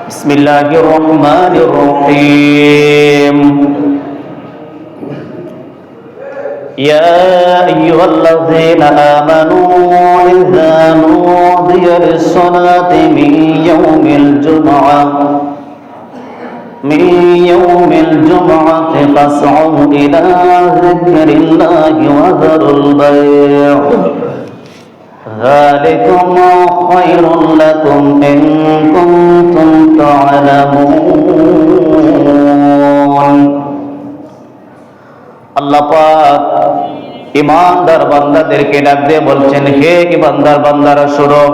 بسم الله الرحمن الرحيم يا أيها الذين آمنوا إذا نودي للصلاة من يوم الجمعة فاسعوا إلى ذكر الله وذروا البيع ذلكم خير لكم إن كنتم تعلمون আল্লাহ পাক ঈমানদার বান্দাদেরকে ডাক দিয়ে বলছেন, হে ঈমানদার বান্দারা শোনো,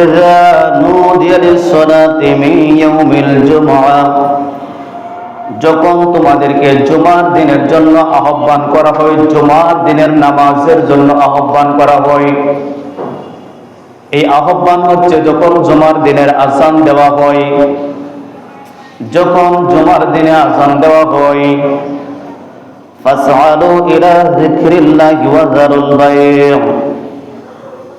ইযা নুদিয়া লিস-সালাতি মিন ইয়াউমিল জুমআহ, যখন তোমাদেরকে জুমার দিনের জন্য আহ্বান করা হয়, জুমার দিনের নামাজের জন্য আহ্বান করা হয়। এই আহ্বান হচ্ছে যখন জুমার দিনের আযান দেওয়া হয়, যখন জুমার দিনে আযান দেওয়া হয়, ফাসআলু ইলা যিকরিল্লাহি ওয়া যারুল বাই',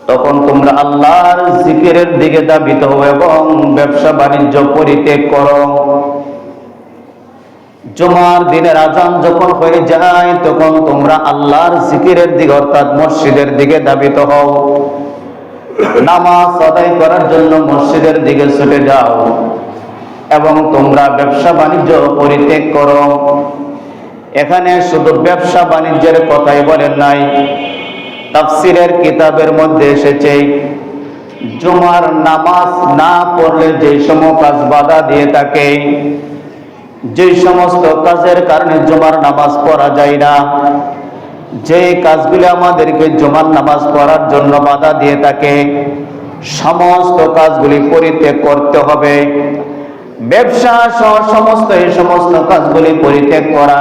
তখন তোমরা আল্লাহর জিকিরের দিকে ধাবিত হও এবং ব্যবসা বাণিজ্য পরিত্যাগ করো। জুমার দিনের আযান যখন হয়ে যায় তখন তোমরা আল্লাহর জিকিরের দিকে অর্থাৎ মসজিদের দিকে ধাবিত হও, নামাজ আদায় করার জন্য মসজিদের দিকে ছুটে যাও এবং তোমরা ব্যবসা বাণিজ্য পরিত্যাগ করো। এখানে শুধু ব্যবসা বাণিজ্যের কথাই বলেন নাই, তাফসীরের কিতাবের মধ্যে এসেছে জুমার নামাজ না পড়লে যে সমস্ত কাজ বাধা দিয়ে থাকে, যে সমস্ত কাজের কারণে জুমার নামাজ পড়া যায় না, যে কাজগুলি আমাদেরকে জুমার নামাজ পড়ার জন্য বাধা দিয়ে থাকে, সমস্ত কাজগুলি পরিত্যাগ করতে হবে। ব্যবসা সহ এই সমস্ত কাজগুলি পরিত্যাগ করা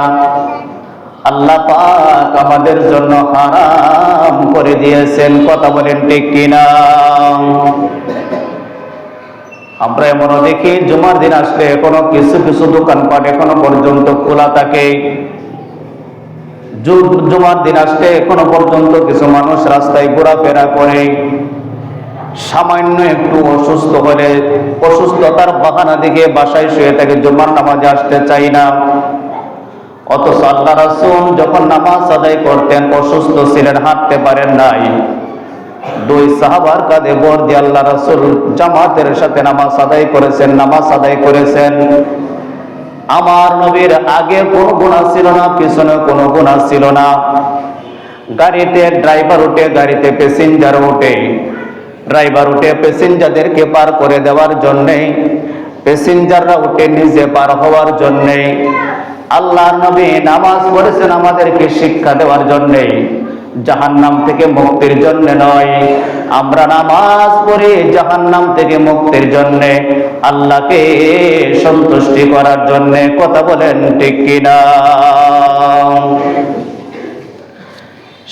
আল্লাহ পাক আমাদের জন্য হারাম করে দিয়েছেন। কথা বলেন ঠিক কিনা? আমরা এমনও দেখি জুমার দিন আসলে এখনো কিছু কিছু দোকানপাট এখনো পর্যন্ত খোলা থাকে। জুমার দিন আসলে এখনো পর্যন্ত কিছু মানুষ রাস্তায় ঘোরাফেরা করে। সামান্য একটু অসুস্থ হলে অসুস্থতার বাহানা দিকে বাসায় শুয়ে থাকে, জুমার নামাজে আসতে চাই না। অথচ আল্লাহ রাসূল যখন নামাজ আদায় করতেন অসুস্থ ছিলেন, হাঁটতে পারেন নাই, দুই সাহাবার কাঁধে ভর দিয়ে আল্লাহ রাসূল জামাতের সাথে নামাজ আদায় করেছেন। আমার নবীর আগে কোনো গুনাহ ছিল না, পিছনে কোনো গুনাহ ছিল না। গাড়িতে ড্রাইভার উঠে, গাড়িতে প্যাসেঞ্জার উঠে, ড্রাইভার উঠে প্যাসেঞ্জারদেরকে পার করে দেওয়ার জন্যে, প্যাসেঞ্জাররা উঠে নিজে পার হওয়ার জন্যে। আল্লাহর নবী নামাজ পড়েছেন আমাদেরকে শিক্ষা দেওয়ার জন্যে, জাহান্নাম থেকে মুক্তির জন্য নয়। আমরা নামাজ পড়ি জাহান্নাম থেকে মুক্তির জন্য, আল্লাহকে সন্তুষ্টি করার জন্য। কথা বলেন ঠিক কিনা?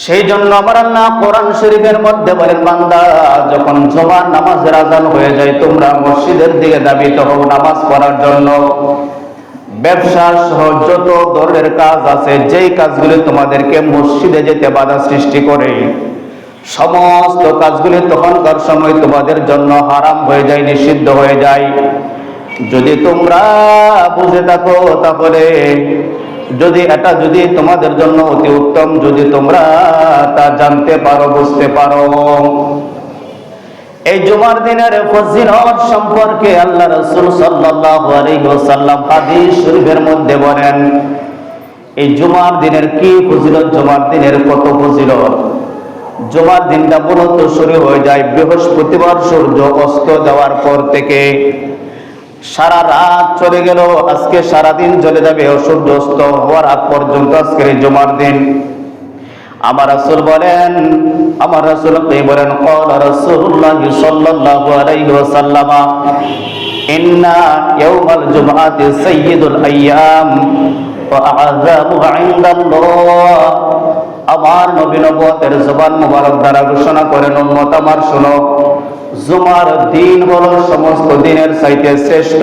সেই জন্য আমার আল্লাহ কোরআন শরীফের মধ্যে বলেন, বান্দা যখন জুমার নামাজের আযান হয়ে যায় তোমরা মসজিদের দিকে ধাবিত হও নামাজ পড়ার জন্য। ব্যবসা সহ যত ধরনের কাজ আছে, যেই কাজগুলি তোমাদেরকে মসজিদে যেতে বাধা সৃষ্টি করে, সমস্ত কাজগুলি তখনকার সময় তোমাদের জন্য হারাম হয়ে যায়, নিষিদ্ধ হয়ে যায়। যদি তোমরা বুঝে থাকো তাহলে যদি তোমাদের জন্য অতি উত্তম, যদি তোমরা তা জানতে পারো, বুঝতে পারো। এই জুমার দিনের ফজিলত সম্পর্কে আল্লাহ রাসূল সাল্লাল্লাহু আলাইহি ওয়াসাল্লাম হাদিস শরীফের মধ্যে বলেন, এই জুমার দিনের কি ফজিলত, জুমার দিনের কত ফজিলত। জুমার দিনটা মূলত শুরু হয়ে যায় বৃহস্পতিবার সূর্য অস্ত যাওয়ার পর থেকে। সারা রাত চলে গেল, আজকে সারা দিন চলে যাবে সূর্য অস্ত হওয়ার আগ পর্যন্ত আজকের জুমার দিন। আমার রাসূল বলেন, ক্বালা রাসূলুল্লাহ সাল্লাল্লাহু আলাইহি ওয়াসাল্লাম, ইন্না ইয়াওমাল জুমআতি সাইয়্যিদুল আইয়াম ওয়া আ'যামুহা ইনদাল্লাহ। আমার নবী নবুয়তের জবান মুবারক দ্বারা ঘোষণা করেন, উম্মত আমার শোনো, জুমার দিন হলো সমস্ত দিনের চাইতে শ্রেষ্ঠ।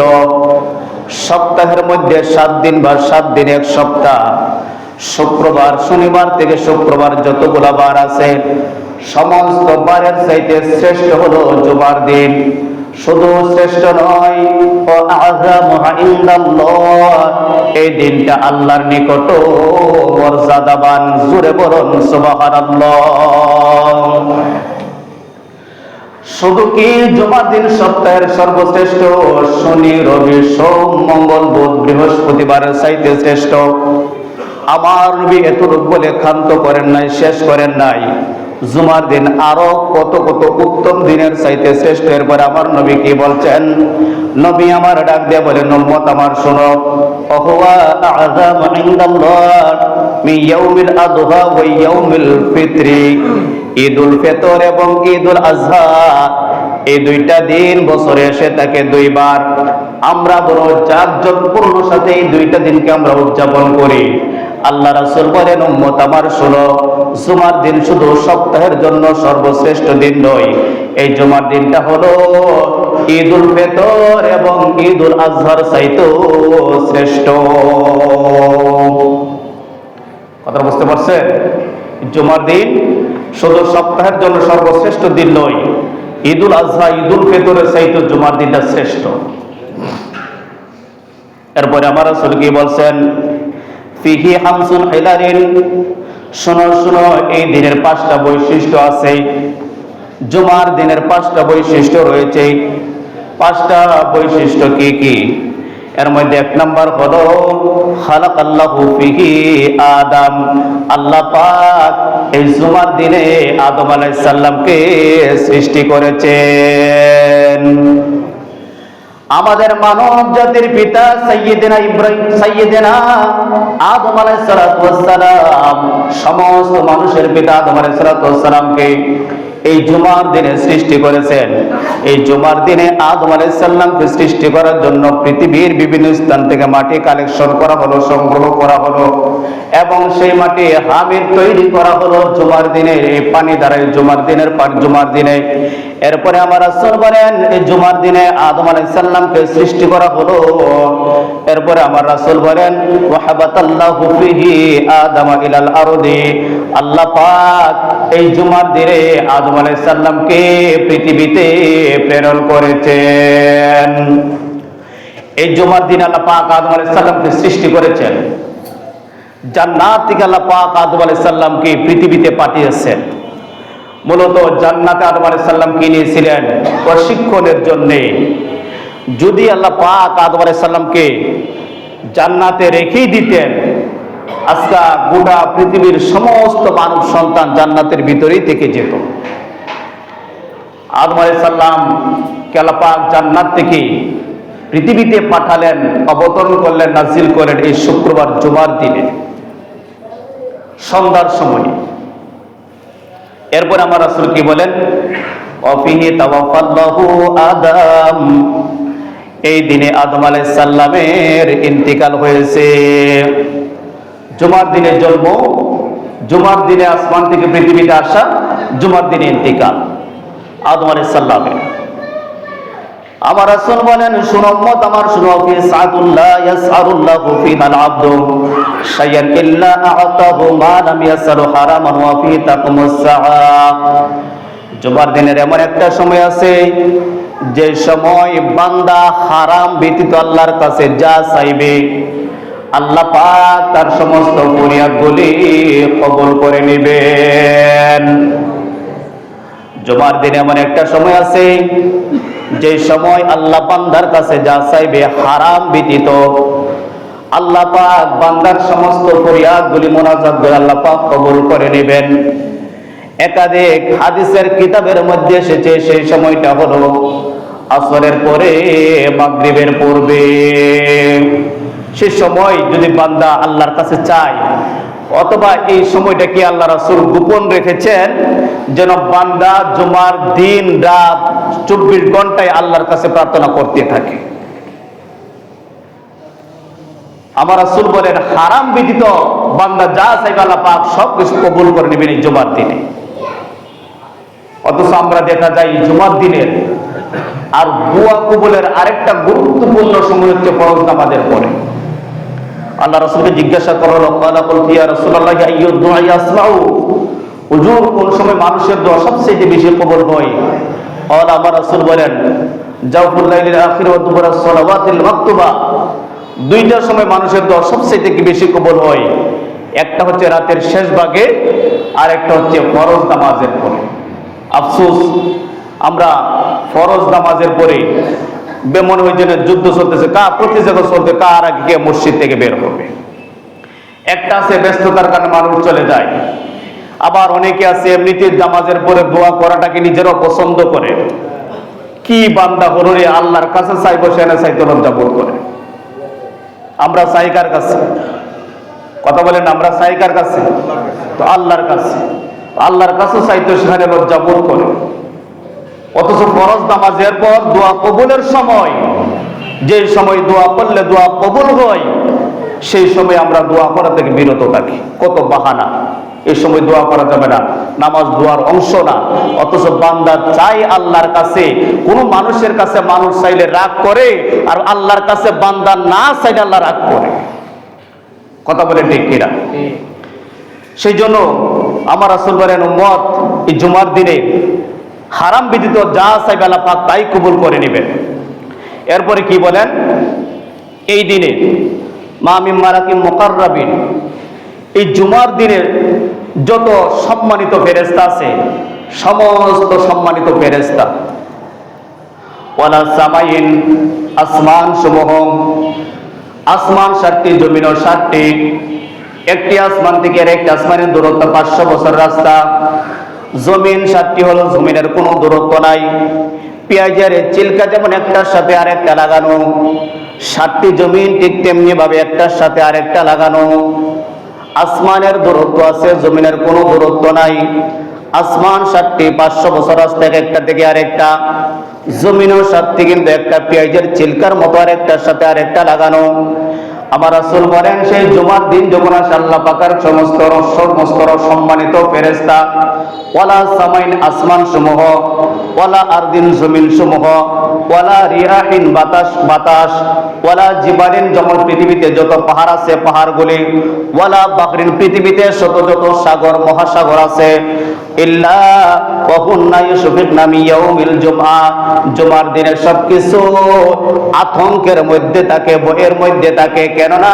সপ্তাহের মধ্যে 7 দিন বা 7 দিন এক সপ্তাহ। শুক্রবার, শনিবার থেকে শুক্রবার যতগুলা বার আছে সমস্ত বারের চাইতে শ্রেষ্ঠ হলো জুমার দিন। শুধু শ্রেষ্ঠ নয়, এই দিনটা আল্লাহর নিকট মর্যাদাবান। জোরে বলুন সুবহানাল্লাহ। শুধু কি জুমার দিন সপ্তাহের সর্বশ্রেষ্ঠ? শনি, রবি, সোম, মঙ্গল, বুধ, বৃহস্পতিবারের চাইতে শ্রেষ্ঠ? আমার নবী এতটুকু বলে ক্ষান্ত করেন নাই, শেষ করেন নাই। জুমার দিন আরো কত কত উত্তম দিনের চাইতে শ্রেষ্ঠ। এরপরে আমার নবী কি বলছেন? নবী আমার ডাক দিয়ে বলেন, উম্মত আমার শোনো, ওহুয়া আযামু ইনদাল্লাহ মিন ইয়াউমিল আযহা ওয়া ইয়াউমিল ফিতরি। ঈদুল ফিতর এবং ঈদুল আযহা, এই দুইটা দিন বছরে এসে থাকে দুইবার। আমরা বড় জাঁকজমকপূর্ণ সাথে এই দুইটা দিনকে আমরা উদযাপন করি। আল্লাহ রাসূল বলেন, উম্মত আমার শোনো, জুমার দিন শুধু সপ্তাহের জন্য সর্বশ্রেষ্ঠ দিন নয়, এই জুমার দিনটা হলো ঈদুল ফিতর এবং ঈদুল আযহার চাইতেও শ্রেষ্ঠ। কথা বুঝতে পারছেন? জুমার দিন শুধু সপ্তাহের জন্য সর্বশ্রেষ্ঠ দিন নয়, ঈদুল আযহা, ঈদুল ফিতরের চাইতে জুমার দিনটা শ্রেষ্ঠ। এরপরে আমার রাসূল কি বলছেন? ফিহি হামসুন হিলারিন, শোনো শোনো, এই দিনের 5টা বৈশিষ্ট্য আছে। জুমার দিনের 5টা বৈশিষ্ট্য রয়েছে। 5টা বৈশিষ্ট্য কি কি? এর মধ্যে 1 নম্বর হলো খালাকাল্লাহু ফিহি আদম। আল্লাহ পাক এই জুমার দিনে আদম আলাইহিস সালামকে সৃষ্টি করেছেন। আমাদের মানব জাতির পিতা সাইয়্যিদিনা ইব্রাহিম, সাইয়্যিদিনা আদম আলাইহিস সালাতু ওয়াস সালাম, সমস্ত মানুষের পিতা আদম আলাইহিস সালাতু ওয়াস সালামকে এই জুমার দিনে সৃষ্টি করেছেন। এই জুমার দিনে আদম আলাইহিস সালামকে সৃষ্টি করার জন্য পৃথিবীর বিভিন্ন স্থান থেকে মাটি কালেকশন করা হলো, সংগ্রহ করা হলো এবং সেই মাটি হামির তৈরি করা হলো জুমার দিনে, এই পানি দ্বারা জুমার দিনের জুমার দিনে। এরপরে আমার রাসূল বলেন, এই জুমার দিনে আদম আলাইহিস সালামকে সৃষ্টি করা হলো। এরপরে আমার রাসূল বলেন, ওয়াহাবাতাল্লাহু ফিহি আদম ইলাল আরদি। আল্লাহ পাক এই জুমার দিনে আদম আলাইহিস সালামকে পৃথিবীতে প্রেরণ করেছেন। এই জুমার দিনে আল্লাহ পাক আদম আলাইহিস সালামকে সৃষ্টি করেছেন। জান্নাত থেকে আল্লাহ পাক আদম আলাইহিস সালামকে পৃথিবীতে পাঠিয়েছেন। মূলত জান্নাতে আদম আলাইহিস সালামকে নিয়েছিলেন প্রশিক্ষণের জন্য। যদি আল্লাহ পাক আদম আলাইহিস সালামকে জান্নাতে রেখেই দিতেন, আজকে গোটা পৃথিবীর সমস্ত মানব সন্তান জান্নাতের ভিতরেই থেকে যেত। আদম আলাইহিস সালামকে আল্লাহ পাক জান্নাত থেকে পৃথিবীতে পাঠালেন, অবতরণ করলেন, নাজিল করেন এই শুক্রবার জুমার দিনে সন্ধ্যার সময়। এরপর আমার রাসূল কি বলেন? ওয়াফিহি তাওয়াফাল্লাহু আদম। এই দিনে আদম আলাইহিস সালামের ইন্তিকাল হয়েছে। জুমার দিনে জন্ম, জুমার দিনে আসমান থেকে পৃথিবীতে আসা, জুমার দিনে ইন্তিকাল আদম আলাইহিস সালামের। আমার রাসূল বলেন, শুনো উম্মত আমার, শুনো, ফি সাআতুল্লাহ ইয়াসআরুল্লাহু ফিহাল আবদু শাইয়ান ইল্লা আ'তাহু মা লাম ইয়াসআরু হারামান ওয়া ফি তাকুমুস সাআ। জুমার দিনের এমন একটা সময় আছে যে সময় বান্দা হারাম ব্যতীত আল্লাহর কাছে যা চাইবে, আল্লাহ পাক তার সমস্ত ফরিয়াদগুলি কবুল করে নেবেন। জুমার দিনে এমন একটা সময় আছে যে সময় আল্লাহ বান্দার কাছে যা চাইবে হারাম ব্যতীত, আল্লাহ পাক বান্দার সমস্ত ফরিয়াদগুলি, মুনাজাতগুলি আল্লাহ পাক কবুল করে নেবেন। একাধিক হাদিসের কিতাবের মধ্যে এসেছে সেই সময়টা হলো আসরের পরে, মাগরিবের পূর্বে। সে সময় যদি বান্দা আল্লাহর কাছে চায়, অথবা এই সময়টা কি আল্লাহ রাসূল গোপন রেখেছেন যেন বান্দা জুমার দিন রাত 24 ঘন্টায় আল্লাহর কাছে প্রার্থনা করতে থাকে। আমার রাসূল বলেন, হারাম ব্যতীত বান্দা যা চাইবে আল্লাহ পাক সব কিছু কবুল করে নেবেন এই জুমার দিনে। অথচ আমরা দেখা যায় জুমার দিনের আর দোয়া কবুলের আরেকটা গুরুত্বপূর্ণ সময় হচ্ছে ফরজ নামাজের পরে। আল্লাহ রাসূলকে জিজ্ঞাসা করা হলো, ক্বালা কুলতু ইয়া রাসূলুল্লাহ আইয়ু দুআ ইয়াসমাউ, হুজুর কোন সময় মানুষের দোয়া সবচেয়ে বেশি কবুল হয়? আমার রাসূল বলেন, জাওফুল লাইলিল আখির ওয়া দুবুরাস সালাওয়াতিল মাকতুবা, দুইটার সময় মানুষের দোয়া সবচেয়ে বেশি কবুল হয়। একটা হচ্ছে রাতের শেষ ভাগে, আর একটা হচ্ছে ফরজ নামাজের পরে। আফসোস, আমরা ফরজ নামাজের পরে মনে হয় যেন যুদ্ধ চলতেছে, প্রতিযোগিতা চলতে, কার আগে কে মসজিদ থেকে বের হবে। একটা আছে ব্যস্ততার কারণে মানুষ চলে যায়, আবার অনেকে আছে এমনিতে নামাজের পরে দোয়া করাটাকে নিজেরও পছন্দ করে। কি বান্দা হরে আল্লাহর কাছে চাইব, সে না চাইতে লজ্জা বোধ করে। আমরা চাই কার কাছে? কথা বলেন, আমরা চাই কার কাছে? তো আল্লাহর কাছে। আল্লাহর কাছে চাইতে সেখানে লজ্জা বোধ করে। অথচ ফরজ নামাজের পর দোয়া কবুলের সময়, যে সময় দোয়া করলে দোয়া কবুল হয়, সেই সময় আমরা দোয়া করা থেকে বিরত থাকি। কত বাহানা, এই সময় দোয়া করা যাবে না, নামাজ দোয়ার অংশ না। অথচ বান্দা চাই আল্লাহর কাছে। কোন মানুষের কাছে মানুষ চাইলে রাগ করে, আর আল্লাহর কাছে বান্দা না চাইলে আল্লাহ রাগ করে। কথা বলে ঠিক কিনা? সেই জন্য আমার রাসূল বলেন, উম্মত এই জুমার দিনে হারাম ব্যতীত যা চাইবে আল্লাহ পাক তাই কবুল করে নেবেন। এরপরে কি বলেন? এই দিনে মা মিন মালাকিন মুকাররাবিন, এই জুমার দিনে যত সম্মানিত ফেরেশতা আছে, সমস্ত সম্মানিত ফেরেশতা, ওয়ালা সামাইন, আসমান সমূহ, আসমান 7টি, জমিনও 7টি। একটি আসমান থেকে আরেকটি আসমানের দূরত্ব 500 বছর রাস্তা। জমিন 7টি হলো, জমিনের কোনো দূরত্ব নাই। পেঁয়াজের চিলকা যেমন একটার সাথে আরেকটা লাগানো, 7টি জমিন ঠিক তেমনি ভাবে একটার সাথে আরেকটা লাগানো। আসমানের দূরত্ব আছে, জমিনের কোনো দূরত্ব নাই। আসমান 7টি, 500 বছর রাস্তা একটা থেকে আরেকটা। জমিনও 7টি, কিন্তু একটা পেঁয়াজের চিলকার মতো আরেকটার সাথে আরেকটা লাগানো। আমার রাসূল বলেন, সেই জুমার দিন যখন আসে আল্লাহ পাকের সমস্ত সম্মানিত ফেরেশতা, ওয়ালা সামাইন, আসমান সমূহ, ওয়ালা আরদিন, জমিন সমূহ, ওয়ালা রিয়াহিন, বাতাস, ওয়ালা জিবালিন, যেমন পৃথিবীতে যত পাহাড় আছে পাহাড়গুলি, ওয়ালা বাহরিন, পৃথিবীতে শত যত সাগর মহাসাগর আছে, ইল্লা ওয়া হুন্না ইউশফিকনা মিন ইয়াউমিল জুমআ, জুমার দিনে সবকিছু আতঙ্কের মধ্যে থাকে, ভয়ের মধ্যে থাকে। কেননা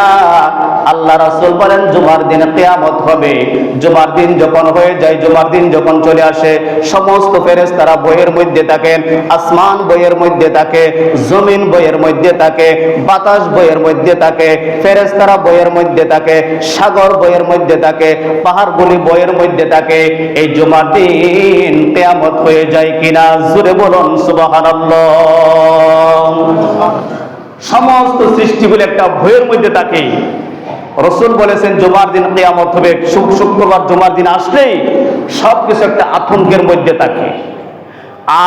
আল্লাহ রাসূল বলেন, জুমার দিনে কিয়ামত হবে। জুমার দিন যখন হয়ে যায়, জুমার দিন যখন চলে আসে, সমস্ত ফেরেশতারা ভয়ের মধ্যে থাকেন। আসমান ভয়ের মধ্যে থাকে, জমিন ভয়ের মধ্যে থাকে, বাতাস ভয়ের মধ্যে থাকে, ফেরেশতারা ভয়ের মধ্যে থাকে, সাগর ভয়ের মধ্যে থাকে, পাহাড়গুলি ভয়ের মধ্যে থাকে। এই জুমার দিন কিয়ামত হয়ে যায় কিনা, জোরে বলুন সুবহানাল্লাহ। সমস্ত সৃষ্টিগুলো একটা ভয়ের মধ্যে থাকে। রাসূল বলেছেন, জুমার দিন কিয়ামত হবে। শুক্রবার জুমার দিন আসলেই সবকিছু একটা আতঙ্কের মধ্যে থাকে।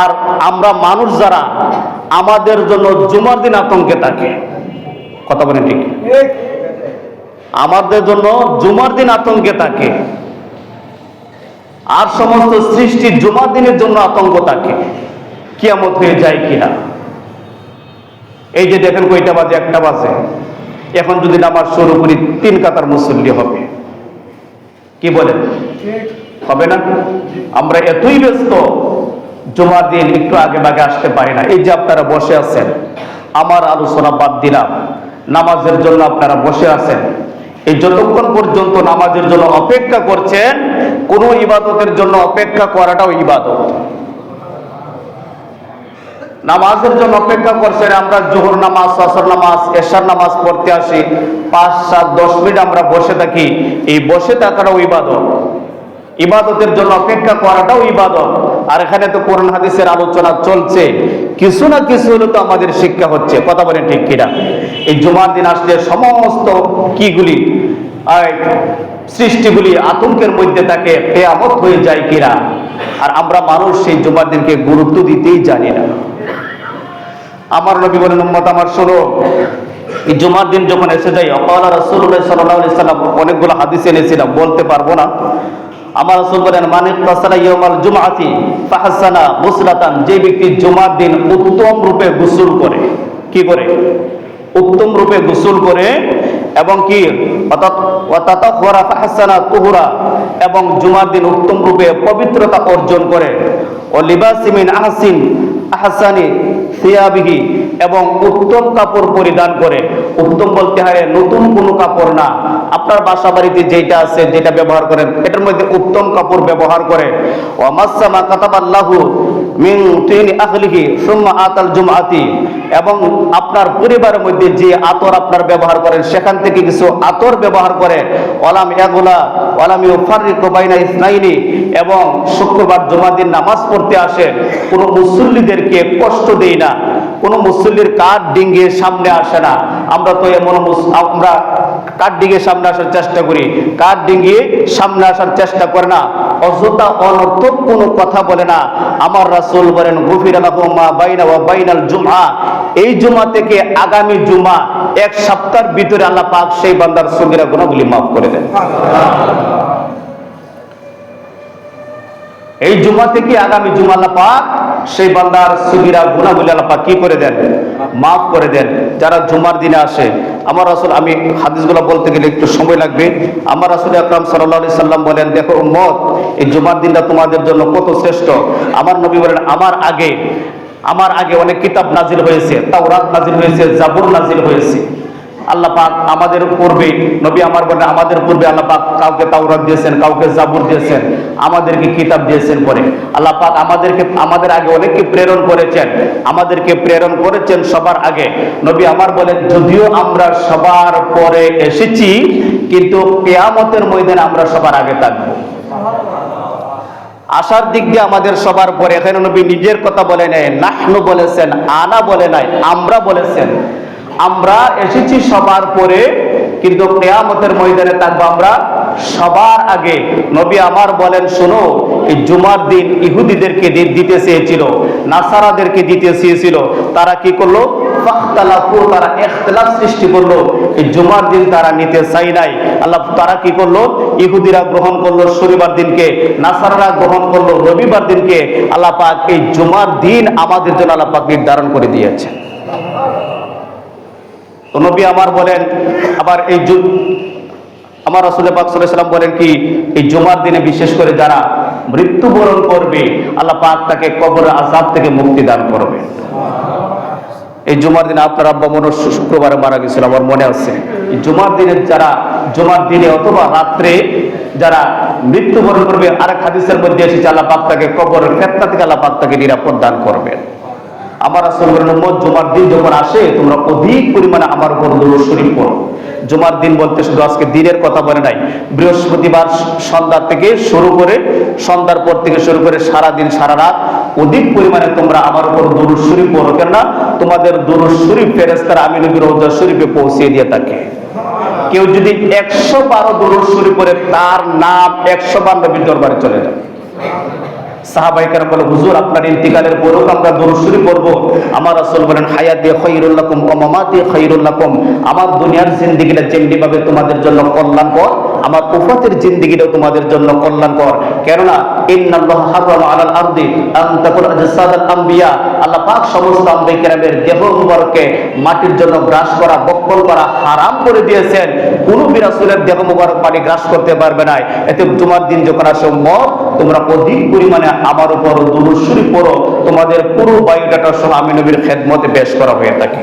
আর আমরা মানুষ যারা, আমাদের জন্য জুমার দিন আতঙ্কে থাকে। কথা বলেন ঠিক? আমাদের জন্য জুমার দিন আতঙ্কে থাকে, আর সমস্ত সৃষ্টি জুমার দিনের জন্য আতঙ্ক থাকে, কিয়ামত হয়ে যায় কিনা। এই যে দেখেন, কয়টা বাজে? 1টা বাজে। এখন যদি নামাজ শুরু করি, 3 কাতার মুসল্লি হবে। কি বলেন? হবে না? আমরা এতই ব্যস্ত, জুমার দিন একটু আগে ভাগে আসতে পারি না। এই যে আপনারা বসে আছেন, আমার আলোচনা বাদ দিলাম, নামাজের জন্য আপনারা বসে আছেন। এই যতক্ষণ পর্যন্ত নামাজের জন্য অপেক্ষা করছেন, কোন ইবাদতের জন্য অপেক্ষা করাটাও ইবাদত। নামাজের জন্য অপেক্ষা করছেন, আমরা জোহর নামাজ, আসর নামাজ, এশার নামাজ পড়তে আসি, 5, 7, 10 মিনিট আমরা বসে থাকি। এই বসে থাকাটাও ইবাদত। ইবাদতের জন্য অপেক্ষা করাটাও ইবাদত। আর এখানে তো কোরআন হাদিসের আলোচনা চলছে, কিছু না কিছু হলে তো আমাদের শিক্ষা হচ্ছে। কথা বলেন ঠিক কিনা? এই জুমার দিন আসলে সমস্ত কিগুলি, সৃষ্টিগুলি আতঙ্কের মধ্যে থাকে, কিয়ামত হয়ে যায় কিনা। আর আমরা মানুষ সেই জুমার দিনকে গুরুত্ব দিতেই জানি না। আমার নবী বলেন, উম্মত আমার শোনো, এই জুমার দিন যখন এসে যায়, ক্বালা রাসূলুল্লাহ সাল্লাল্লাহু আলাইহি সাল্লাম, অনেকগুলো হাদিস এনেছিলাম, বলতে পারবো না। আমার রাসূল বলেন, মান ইগতাসালা ইয়াউমাল জুমআতি ফাহাসানা গুসলাতান, যে ব্যক্তি জুমার দিন উত্তম রূপে গোসল করে, কি করে? উত্তম রূপে গোসল করে, এবং কি ওয়াতাতাহহারা ফাহাসানা তুহুরা, এবং জুমার দিন উত্তম রূপে পবিত্রতা অর্জন করে। ও লিবাসি মিন আহসানি সিয়াবিহি, এবং উত্তম কাপড় পরিধান করে। উত্তম বলতে হয় নতুন কোনো কাপড় না, আপনার বাসা বাড়িতে যেটা আছে, যেটা ব্যবহার করেন, এটার মধ্যে উত্তম কাপড় ব্যবহার করে। ওয়া মাসসামা কাতাবাল্লাহু মিন তিনি আহলিহি সুম্মা আতাল জুমআতি, এবং আপনার পরিবারের মধ্যে যে আতর আপনার ব্যবহার করেন সেখান থেকে কিছু আতর ব্যবহার করে। ওয়ালাম ইয়াগুলা ওয়ালাম ইউফাররিকু বাইনা ইসনাইনি, এবং শুক্রবার জুমার দিন নামাজ পড়তে আসে কোনো মুসল্লিদেরকে কষ্ট দেই না, কোনো মুসল্লির কাঠ ডিঙ্গিয়ে সামনে আসে না। আমরা তো এমন আমরা কাঠ ডিঙ্গিয়ে সামনে আসার চেষ্টা করি, কাঠ ডিঙ্গিয়ে সামনে আসার চেষ্টা করে না, অযথা অনর্থক কোনো কথা বলে না। আমার রাসূল বলেন গুফিরা লাহু মা বাইনা ওয়া বাইনাল জুমআ, এই জুমা থেকে আগামী জুমা এক সপ্তাহের ভিতরে আল্লাহ পাক সেই বান্দার সগীরা গুনাহগুলি মাফ করে দেন। এই জুমা থেকে আগামী জুমা আল্লাহ পাক সেই বান্দার সগীরা গুনাহগুলি আল্লাহ পাক কি করে দেন? মাফ করে দেন। যারা জুমার দিনে আসে, আমার রাসূল, আমি হাদিসগুলো বলতে গেলে একটু সময় লাগবে, আমার রাসূল আকরাম সাল্লাল্লাহু আলাইহি সাল্লাম বলেন, দেখো উম্মত, এই জুমার দিনটা তোমাদের জন্য কত শ্রেষ্ঠ। আমার নবী বলেন, আমার আগে অনেক কিতাব নাজিল হয়েছে, তাওরাত নাজিল হয়েছে, জাবুর নাজিল হয়েছে। আল্লাহ পাক আমাদের পূর্বে, নবী আমার বলেন, আমাদের পূর্বে আল্লাহ পাক কাউকে তাওরাত দিয়েছেন, কাউকে জাবুর দিয়েছেন, আমাদেরকে কিতাব দিয়েছেন পরে। আল্লাহ পাক আমাদের আগে অনেককে প্রেরণ করেছেন, আমাদেরকে প্রেরণ করেছেন সবার আগে। নবী আমার বলেন, যদিও আমরা সবার পরে এসেছি, কিন্তু কিয়ামতের ময়দানে আমরা সবার আগে থাকবো। আসার দিক দিয়ে আমাদের সবার পরে। এখানে নবী নিজের কথা বলে নাই, নাহনু বলেছেন, আনা বলে নাই, আমরা বলেছেন। আমরা এসেছি সবার পরে, কিন্তু কিয়ামতের ময়দানে থাকবো আমরা সবার আগে। নবী আমার বলেন, শোনো, এই জুমার দিন ইহুদিদেরকে দিতে চেয়েছিল, নাসারাদেরকে দিতে চেয়েছিল, তারা কি করলো? ফাখতালাফু, তারা ইখতিলাফ সৃষ্টি করলো, এই জুমার দিন তারা নিতে চাই নাই। আল্লাহ তারা কি করলো? ইহুদিরা গ্রহণ করলো শনিবার দিনকে, নাসারারা গ্রহণ করলো রবিবার দিনকে। আল্লাহ পাক এই জুমার দিন আমাদের জন্য আল্লাহ পাক নির্ধারণ করে দিয়েছেন। তো নবী আমার বলেন, আবার এই আমার রাসূল পাক সাল্লাল্লাহু আলাইহি ওয়াসাল্লাম বলেন কি, এই জুমার দিনে বিশেষ করে যারা মৃত্যুবরণ করবে, আল্লাহ পাক তাকে কবরের আযাব থেকে মুক্তি দান করবে। এই জুমার দিনে আপনার আব্বা মনে শুক্রবারে মারা গেছিল, আমার মনে আছে। এই জুমার দিনে যারা জুমার দিনে অথবা রাত্রে যারা মৃত্যুবরণ করবে, আরেক হাদিসের মধ্যে এসেছে আল্লাহ পাক তাকে কবরের ফিতনা থেকে আল্লাহ পাক তাকে নিরাপদ দান করবেন। আমার রাসূল বলেন, উম্মত, জুমার দিন যখন আসে তোমরা অধিক পরিমাণে আমার উপর দুরূদ শরীফ পড়ো। জুমার দিন বলতে শুধু আজকে দিনের কথা বলে নাই, বৃহস্পতিবার সন্ধ্যা থেকে শুরু করে, সন্ধ্যার পর থেকে শুরু করে সারা দিন সারা রাত অধিক পরিমাণে তোমরা আমার উপর দুরূদ শরীফ পড়ো, কেননা তোমাদের দুরূদ শরীফ ফেরেশতারা আমি নবীর রওজা শরীফে পৌঁছে দিয়ে থাকে। কেউ যদি 112 দুরূদ শরীফ পড়ে, তার নাম 112 নবীর দরবারে চলে যাবে। সাহাবায়ে কেরাম বলে, হুজুর, আপনার ইন্তিকালের পরেও আমরা দুরূদ শরীফ পড়ব? আমার রাসূল বলেন, হায়াতি খায়রুল লাকুম ওয়া মামাতি খায়রুল লাকুম, আমার দুনিয়ার জিন্দেগিটা যেমনি ভাবে তোমাদের জন্য কল্যাণকর, আমার উফাতের জিন্দেগিটাও তোমাদের জন্য কল্যাণকর। কেননা ইন্নাল্লাহ হারামা আলাল আরদি আন তাকুল আজসাদাল আম্বিয়া, আল্লাহ পাক সমস্ত আম্বিয়া কেরামের দেহ মুবারককে মাটির জন্য গ্রাস করা, বক্ষণ করা হারাম করে দিয়েছেন। কোন রাসূলের দেহ মুবারক পানি গ্রাস করতে পারবে না। এতে জুমার দিন যখন আসে, উম্মত, তোমরা অধিক পরিমাণে আমার উপর দুরূদ শরীফ পড়ো, তোমাদের পুরো বায়োডাটা সহ আমি নবীর খেদমতে পেশ করা হয়ে থাকে।